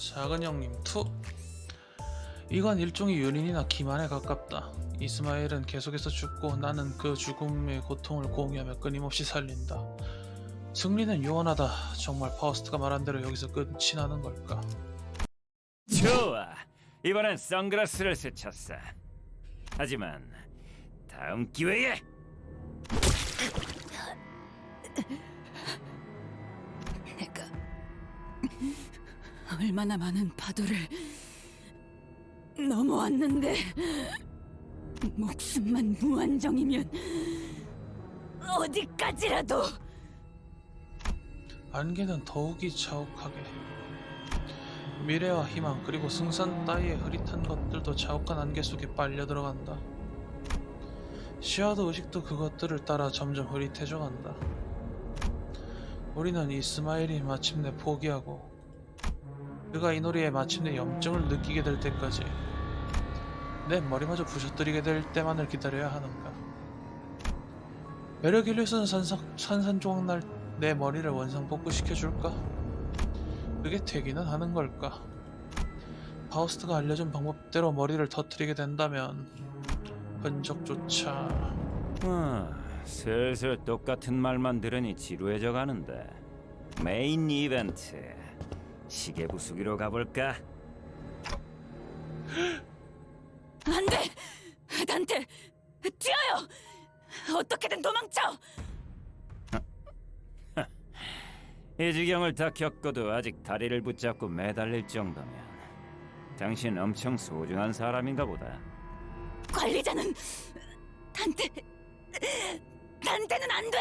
작은 형님 투. 이건 일종의 유린이나 기만에 가깝다. 이스마엘은 계속해서 죽고 나는 그 죽음의 고통을 공유하며 끊임없이 살린다. 승리는 유언하다. 정말 파우스트가 말한 대로 여기서 끝이 나는 걸까? 좋아. 이번엔 선글라스를 스쳤어. 하지만 다음 기회에 내가 얼마나 많은 파도를 넘어왔는데 목숨만 무한정이면 어디까지라도. 안개는 더욱이 자욱하게. 미래와 희망 그리고 승산 따위의 흐릿한 것들도 자욱한 안개 속에 빨려 들어간다. 시야도 의식도 그것들을 따라 점점 흐릿해져 간다. 우리는 이스마엘이 마침내 포기하고 그가 이 놀이에 마침내 염증을 느끼게 될 때까지 내 머리마저 부셔뜨리게 될 때만을 기다려야 하는가. 베르길리스는 산산조각 날 내 머리를 원상복구시켜줄까? 그게 되기는 하는 걸까? 파우스트가 알려준 방법대로 머리를 터뜨리게 된다면 흔적조차. 슬슬 똑같은 말만 들으니 지루해져 가는데. 메인 이벤트 시계 부수기로 가볼까? 안돼! 단테! 뛰어요! 어떻게든 도망쳐! 이 지경을 다 겪고도 아직 다리를 붙잡고 매달릴 정도면 당신 엄청 소중한 사람인가 보다. 관리자는 단테는 안 돼!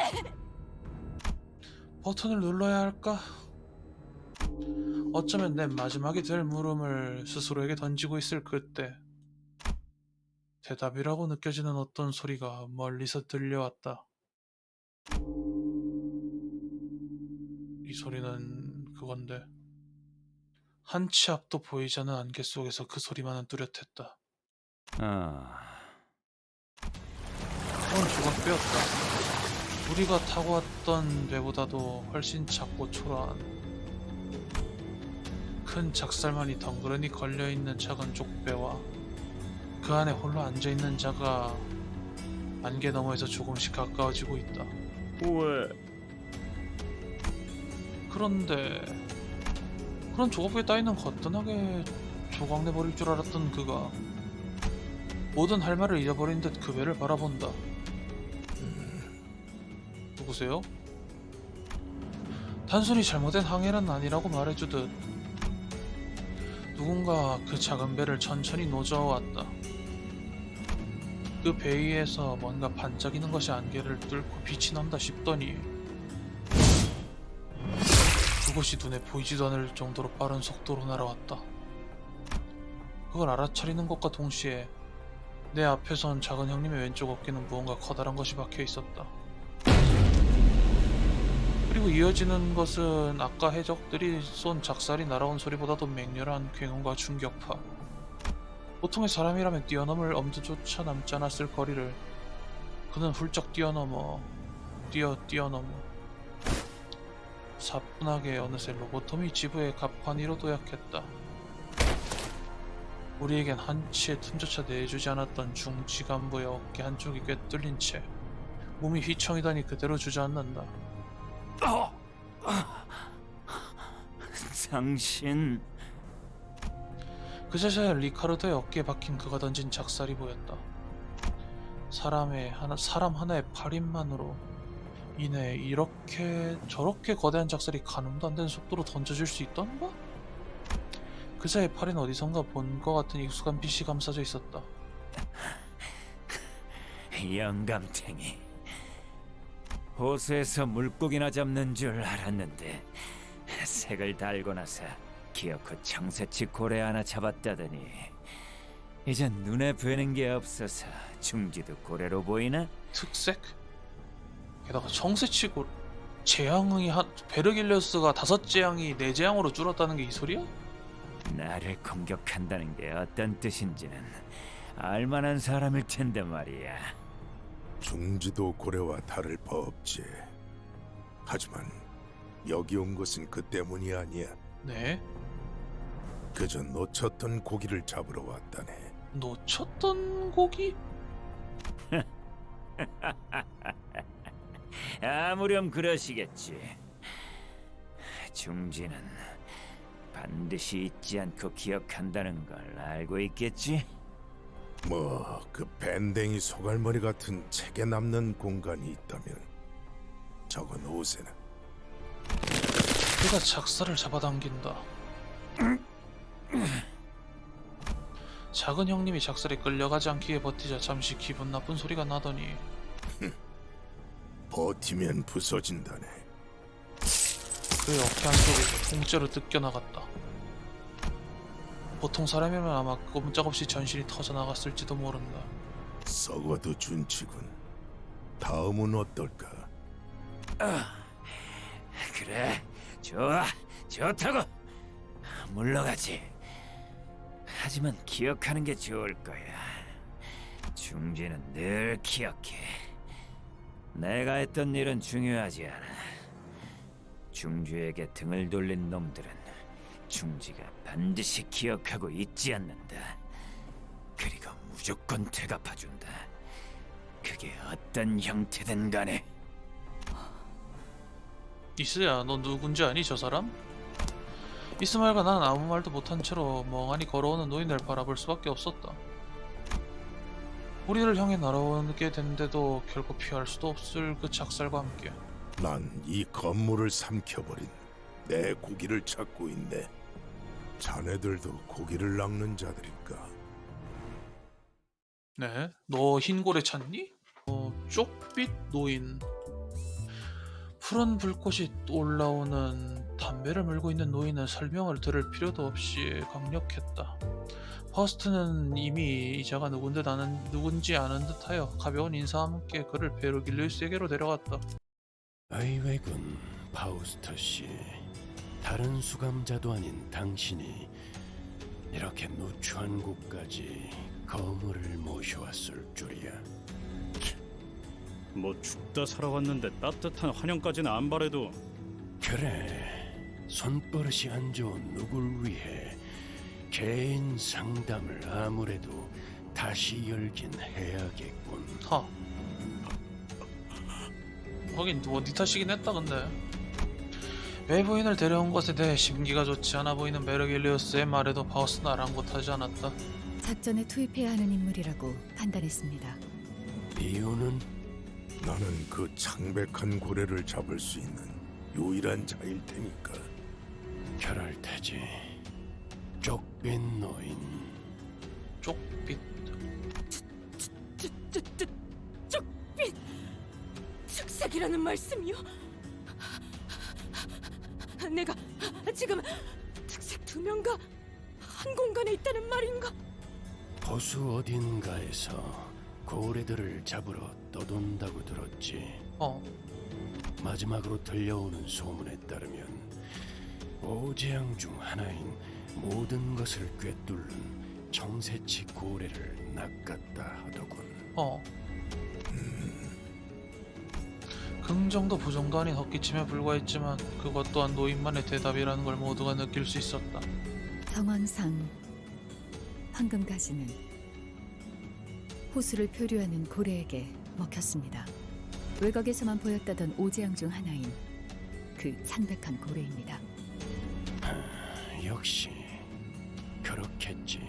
버튼을 눌러야 할까? 어쩌면 내 마지막이 될 물음을 스스로에게 던지고 있을 그때 대답이라고 느껴지는 어떤 소리가 멀리서 들려왔다. 이 소리는 그건데 한 치 앞도 보이지 않는 안개 속에서 그 소리만은 뚜렷했다. 그건 조각배였다. 우리가 타고 왔던 배보다도 훨씬 작고 초라한 큰 작살만이 덩그러니 걸려있는 작은 족배와 그 안에 홀로 앉아있는 자가 안개 너머에서 조금씩 가까워지고 있다. 왜? 그런데 그런 조각배 따위는 거뜬하게 조각내버릴 줄 알았던 그가 모든 할 말을 잃어버린 듯 그 배를 바라본다. 누구세요? 단순히 잘못된 항해는 아니라고 말해주듯 누군가 그 작은 배를 천천히 노저어왔다. 그 배 위에서 뭔가 반짝이는 것이 안개를 뚫고 빛이 난다 싶더니 그것이 눈에 보이지도 않을 정도로 빠른 속도로 날아왔다. 그걸 알아차리는 것과 동시에 내 앞에 선 작은 형님의 왼쪽 어깨는 무언가 커다란 것이 박혀 있었다. 그리고 이어지는 것은 아까 해적들이 쏜 작살이 날아온 소리보다도 맹렬한 굉음과 충격파. 보통의 사람이라면 뛰어넘을 엄두조차 남지 않았을 거리를 그는 훌쩍 뛰어넘어 뛰어넘어 사뿐하게 어느새 로보토미 지부의 갑판위로 도약했다. 우리에겐 한치의 틈조차 내주지 않았던 중지간부의 어깨 한쪽이 꿰뚫린 채 몸이 휘청이더니 그대로 주저앉는다. 당신 그제서야 리카르도의 어깨에 박힌 그가 던진 작살이 보였다. 사람 하나의 팔힘만으로 인해 이렇게 저렇게 거대한 작살이 가늠도 안 되는 속도로 던져질 수 있던가? 그자의 팔엔 어디선가 본 것 같은 익숙한 빛이 감싸져 있었다. 영감탱이. 호수에서 물고기나 잡는 줄 알았는데 색을 달고 나서 기어코 청새치 고래 하나 잡았다더니 이젠 눈에 뵈는 게 없어서 중지도 고래로 보이나? 특색? 게다가 청새치고 재앙이 베르길리우스가 5재앙이 4재앙으로 줄었다는 게 이 소리야? 나를 공격한다는 게 어떤 뜻인지는 알만한 사람일 텐데 말이야. 중지도 고래와 다를 바 없지. 하지만 여기 온 것은 그 때문이 아니야. 네? 그저 놓쳤던 고기를 잡으러 왔다네. 놓쳤던 고기? 아무렴 그러시겠지. 중지는 반드시 잊지 않고 기억한다는 걸 알고 있겠지? 뭐 그 밴댕이 소갈머리 같은 책에 남는 공간이 있다면 적은 오세나. 그가 작사를 잡아당긴다. 작은 형님이 작살에 끌려가지 않기에 버티자 잠시 기분 나쁜 소리가 나더니 버티면 부서진다네. 그의 어깨 한쪽이 통째로 뜯겨나갔다. 보통 사람이면 아마 꼼짝없이 전신이 터져나갔을지도 모른다. 썩어도 준치군. 다음은 어떨까? 그래, 좋아, 좋다고. 물러가지. 하지만 기억하는 게 좋을 거야. 중지는 늘 기억해. 내가 했던 일은 중요하지 않아. 중주에게 등을 돌린 놈들은 중지가 반드시 기억하고 잊지 않는다. 그리고 무조건 되갚아준다. 그게 어떤 형태든 간에. 이스야, 너 누군지 아니, 저 사람? 이스마엘과 난 아무 말도 못한 채로 멍하니 걸어오는 노인을 바라볼 수밖에 없었다. 우리를 향해 날아오게 된데도 결코 피할 수도 없을 그 작살과 함께 난 이 건물을 삼켜버린 내 고기를 찾고 있네. 자네들도 고기를 낚는 자들일까? 네? 너 흰고래 찾니? 쪽빛 노인. 푸른 불꽃이 올라오는 담배를 물고 있는 노인은 설명을 들을 필요도 없이 강력했다. 퍼스트는 이미 이자가 누군지 아는 듯하여 가벼운 인사와 함께 그를 베르길리우스에게로 데려갔다. 아이웨군 파우스터 씨, 다른 수감자도 아닌 당신이 이렇게 누추한 곳까지 거물을 모셔왔을 줄이야. 뭐 죽다 살아왔는데 따뜻한 환영까지는 안 바래도. 그래, 손버릇이 안 좋은 누굴 위해 개인 상담을 아무래도 다시 열긴 해야겠군. 하. 하긴 네 탓이긴 했다. 근데 외부인을 데려온 것에 대해 심기가 좋지 않아 보이는 베르길리우스의 말에도 파우스는 아랑곳하지 않았다. 작전에 투입해야 하는 인물이라고 판단했습니다. 이유는 나는 그 창백한 고래를 잡을 수 있는 유일한 자일 테니까. 그럴 테지. 쪽빛 노인. 쪽빛. 쪽빛 특색이라는 말씀이요? 내가 지금 특색 2명과 한 공간에 있다는 말인가? 호수 어딘가에서 고래들을 잡으러 떠돈다고 들었지. 마지막으로 들려오는 소문에 따르면 오재앙 중 하나인 모든 것을 꿰뚫는 청새치 고래를 낚았다 하더군. 긍정도 부정도 아닌 헛기침에 불과했지만 그것 또한 노인만의 대답이라는 걸 모두가 느낄 수 있었다. 정황상 황금가지는 호수를 표류하는 고래에게 먹혔습니다. 외곽에서만 보였다던 오재앙 중 하나인 그 창백한 고래입니다. 역시 그렇겠지.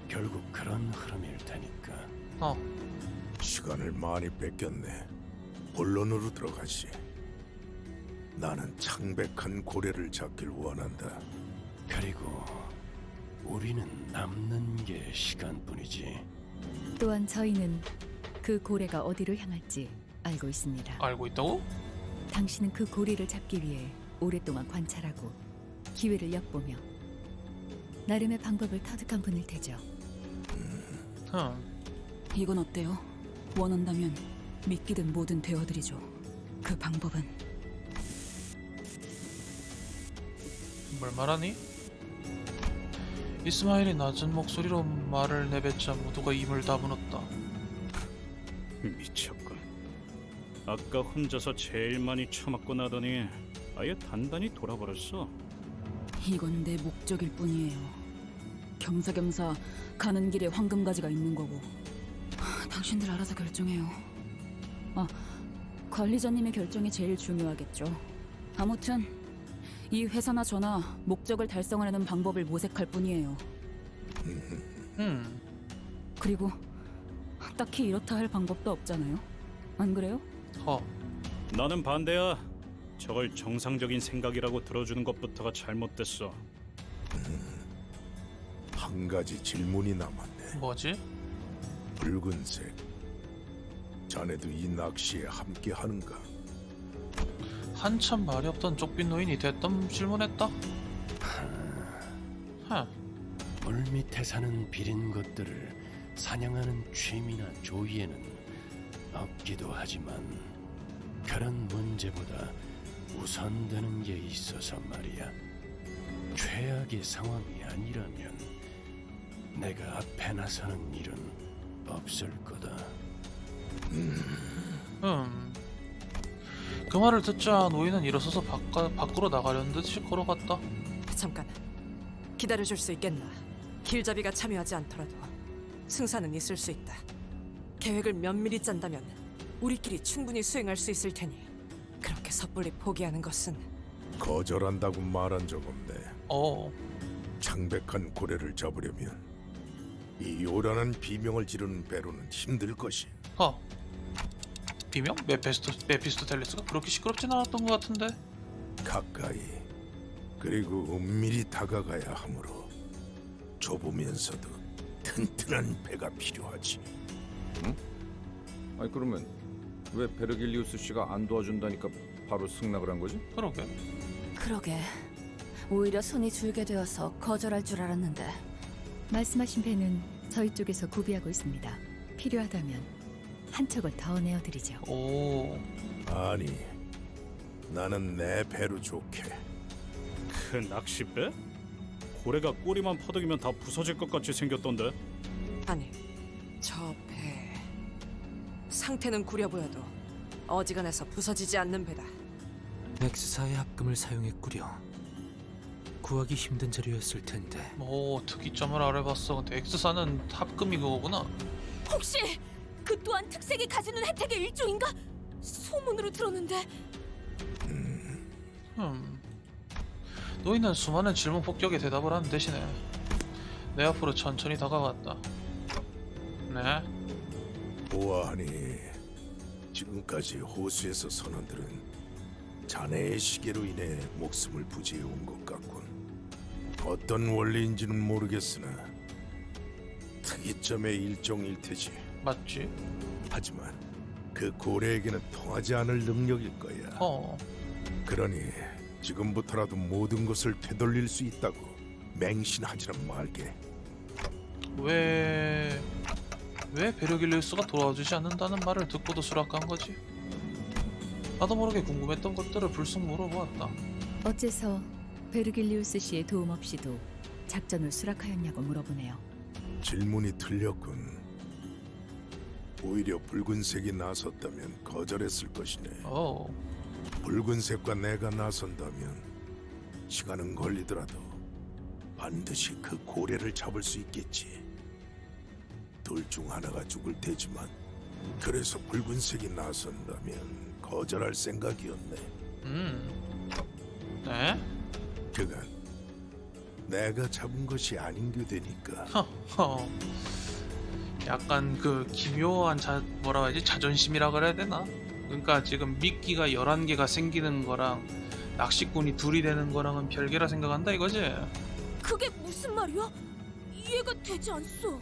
결국 그런 흐름일 테니까. 시간을 많이 뺏겼네. 본론으로 들어가시. 나는 창백한 고래를 잡길 원한다. 그리고 우리는 남는 게 시간뿐이지. 또한 저희는 그 고래가 어디로 향할지 알고 있습니다. 알고 있다고? 당신은 그 고래를 잡기 위해 오랫동안 관찰하고 기회를 엿보며 나름의 방법을 터득한 분일 테죠. 이건 어때요? 원한다면 믿기든 뭐든 되어드리죠. 그 방법은 뭘 말하니? 이스마일이 낮은 목소리로 말을 내뱉자 모두가 입을 다물었다. 미쳤군. 아까 혼자서 제일 많이 처맞고 나더니 아예 단단히 돌아버렸어. 이건 내 목적일 뿐이에요. 겸사겸사 가는 길에 황금가지가 있는 거고. 당신들 알아서 결정해요. 관리자님의 결정이 제일 중요하겠죠. 아무튼 이 회사나 저나 목적을 달성하려는 방법을 모색할 뿐이에요. 그리고 딱히 이렇다 할 방법도 없잖아요. 안 그래요? 허. 나는 반대야. 저걸 정상적인 생각이라고 들어주는 것부터가 잘못됐어. 한 가지 질문이 남았네. 뭐지? 붉은색. 자네도 이 낚시에 함께 하는가? 한참 말이 없던 쪽빛 노인이 대뜸 질문했다. 물밑에 사는 비린 것들을 사냥하는 취미나 조이에는 없기도 하지만 그런 문제보다 우선되는 게 있어서 말이야. 최악의 상황이 아니라면 내가 앞에 나서는 일은 없을 거다. 그 말을 듣자 노인은 일어서서 밖으로 나가려는 듯이 걸어갔다. 잠깐 기다려줄 수 있겠나? 길잡이가 참여하지 않더라도 승산은 있을 수 있다. 계획을 면밀히 짠다면 우리끼리 충분히 수행할 수 있을 테니 그렇게 섣불리 포기하는 것은 거절한다고 말한 적 없네. 창백한 고래를 잡으려면 이 요란한 비명을 지르는 배로는 힘들 것이. 비명? 메피스토텔레스가 그렇게 시끄럽진 않았던 것 같은데. 가까이 그리고 은밀히 다가가야 하므로 좁으면서도 튼튼한 배가 필요하지. 아니 그러면 왜 베르길리우스 씨가 안 도와준다니까 바로 승낙을 한 거지? 그러게. 오히려 손이 줄게 되어서 거절할 줄 알았는데. 말씀하신 배는 저희 쪽에서 구비하고 있습니다. 필요하다면 한 척을 더 내어드리죠. 오. 아니, 나는 내 배로 좋게. 그 낚싯배? 고래가 꼬리만 퍼덕이면 다 부서질 것 같이 생겼던데. 아니 저 배 상태는 구려 보여도 어지간해서 부서지지 않는 배다. 넥스사의 합금을 사용했구려. 구하기 힘든 자료였을 텐데. 특이점을 알아봤어. 근데 엑스사는 합금이 그거구나. 혹시 그 또한 특색이 가지는 혜택의 일종인가? 소문으로 들었는데. 노인은 수많은 질문 폭격에 대답을 하는 대신에 내 앞으로 천천히 다가갔다. 네? 보아하니 지금까지 호수에서 선원들은 자네의 시계로 인해 목숨을 부지해온 것 같군. 어떤 원리인지는 모르겠으나 특이점의 일종일 테지. 맞지? 하지만 그 고래에게는 통하지 않을 능력일 거야. 그러니 지금부터라도 모든 것을 되돌릴 수 있다고 맹신하지는 말게. 왜 베르길리우스가 돌아와주지 않는다는 말을 듣고도 수락한 거지? 나도 모르게 궁금했던 것들을 불쑥 물어보았다. 어째서 베르길리우스 씨의 도움 없이도 작전을 수락하였냐고 물어보네요. 질문이 틀렸군. 오히려 붉은색이 나섰다면 거절했을 것이네. 붉은색과 내가 나선다면 시간은 걸리더라도 반드시 그 고래를 잡을 수 있겠지. 둘 중 하나가 죽을 테지만 그래서 붉은색이 나선다면 거절할 생각이었네. 네? 그간 내가 잡은 것이 아닌 게 되니까. 약간 그 기묘한 뭐라 해야지? 자존심이라 그래야 되나? 그러니까 지금 미끼가 11개가 생기는 거랑 낚시꾼이 둘이 되는 거랑은 별개라 생각한다 이거지? 그게 무슨 말이야? 이해가 되지 않소.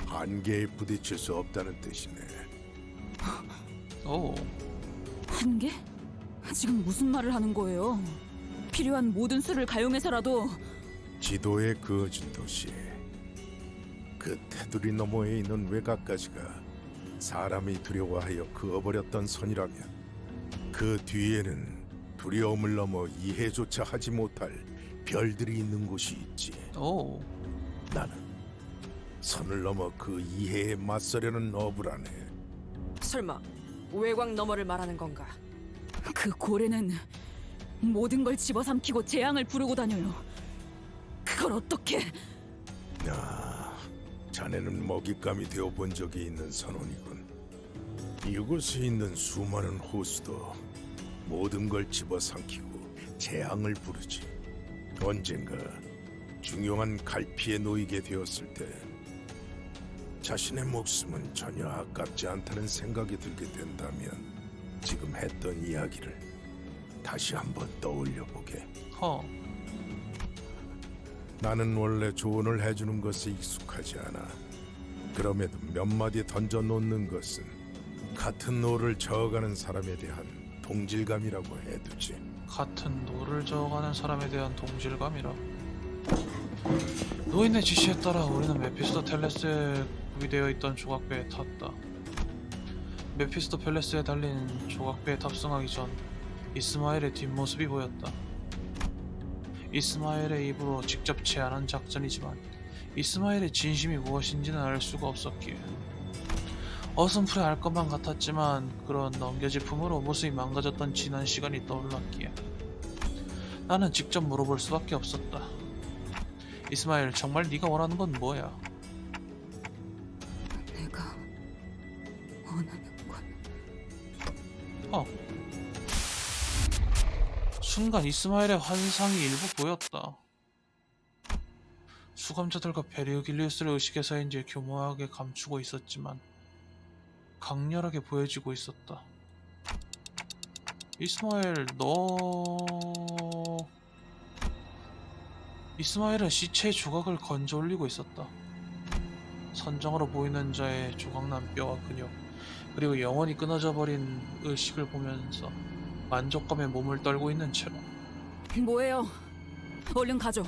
한계에 부딪힐 수 없다는 뜻이네. 한계? 지금 무슨 말을 하는 거예요? 필요한 모든 수를 가용해서라도. 지도에 그어진 도시, 그 테두리 너머에 있는 외곽까지가 사람이 두려워하여 그어버렸던 선이라면 그 뒤에는 두려움을 넘어 이해조차 하지 못할 별들이 있는 곳이 있지. 나는 선을 넘어 그 이해에 맞서려는 어부라네. 설마 외곽 너머를 말하는 건가? 그 고래는 모든 걸 집어삼키고 재앙을 부르고 다녀요. 그걸 어떻게? 야, 자네는 먹잇감이 되어 본 적이 있는 선원이군. 이곳에 있는 수많은 호수도 모든 걸 집어삼키고 재앙을 부르지. 언젠가 중요한 갈피에 놓이게 되었을 때 자신의 목숨은 전혀 아깝지 않다는 생각이 들게 된다면 지금 했던 이야기를 다시 한번 떠올려 보게. 나는 원래 조언을 해주는 것에 익숙하지 않아. 그럼에도 몇 마디 던져 놓는 것은 같은 노를 저어가는 사람에 대한 동질감이라고 해두지. 같은 노를 저어가는 사람에 대한 동질감이라. 노인의 지시에 따라 우리는 메피스토 텔레스에 구비되어 있던 조각배에 탔다. 메피스토 팰레스에 달린 조각배에 탑승하기 전 이스마엘의 뒷모습이 보였다. 이스마엘의 입으로 직접 제안한 작전이지만 이스마엘의 진심이 무엇인지는 알 수가 없었기에 어슴푸레 알 것만 같았지만 그런 넘겨질 품으로 모습이 망가졌던 지난 시간이 떠올랐기에 나는 직접 물어볼 수밖에 없었다. 이스마엘, 정말 네가 원하는 건 뭐야? 내가 원하는 건 순간 이스마엘의 환상이 일부 보였다. 수감자들과 베르길리우스를 의식해서인지 교묘하게 감추고 있었지만 강렬하게 보여지고 있었다. 이스마엘은 시체의 조각을 건져 올리고 있었다. 선정으로 보이는 자의 조각난 뼈와 근육, 그리고 영원히 끊어져 버린 의식을 보면서 만족감에 몸을 떨고 있는 채로 뭐예요? 얼른 가죠.